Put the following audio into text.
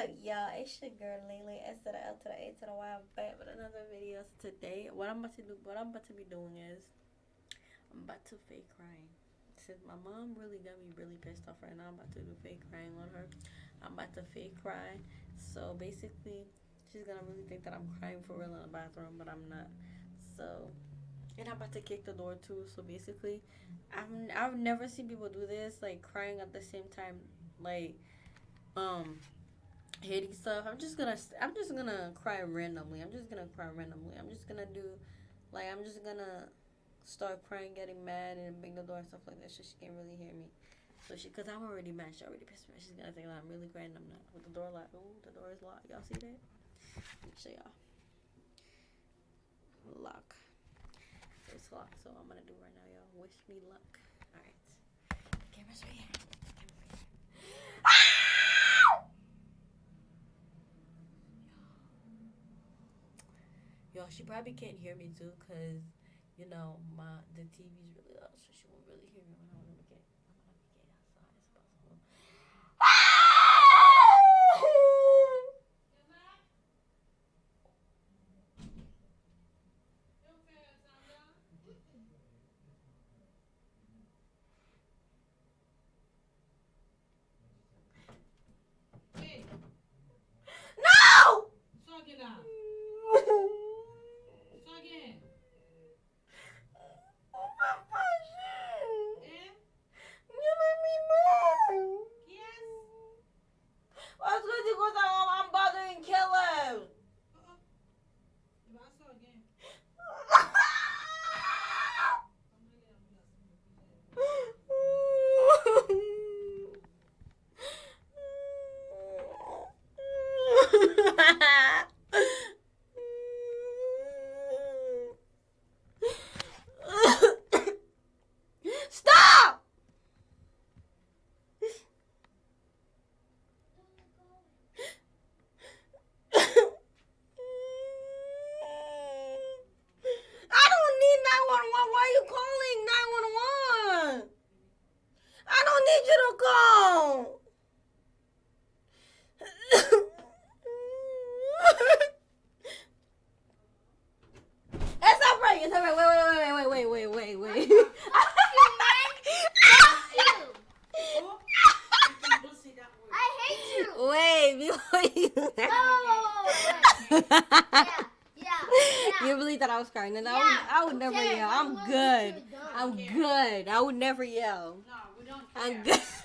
Y'all, it's your girl Lele, S to the L to the A to the Y. I'm back with another video. So today, what I'm about to be doing is, I'm about to fake crying. Since my mom really got me really pissed off right now, I'm about to do fake crying on her. I'm about to fake cry. So basically, she's gonna really think that I'm crying for real in the bathroom, but I'm not. So, and I'm about to kick the door too. So basically, I've never seen people do this, like crying at the same time, like um hitting stuff. I'm just gonna cry randomly. I'm just gonna cry randomly. I'm just gonna start crying, getting mad, and bang the door and stuff like that, so she can't really hear me. Cause I'm already mad. She already pissed me off. She's gonna think that I'm really crying. I'm not. With the door locked. Ooh, the door is locked. Y'all see that? Let me show y'all. Lock. It's locked. So I'm gonna do right now, y'all. Wish me luck. All right. Camera's right here. Yo, she probably can't hear me too, cause you know the TV's really loud, so she won't really hear me when I'm gonna get outside as possible. No! I'm bothering Caleb. Stop! I don't need 911. Why are you calling 911? I don't need you to call. It's alright. It's alright. Wait. I hate you. Wait, before you. Yeah. You believe that I was crying? And Yeah. I would never Okay, yell. I'm I'm gonna good. put you down. I'm good. I would never yell. No, we don't care. I'm good.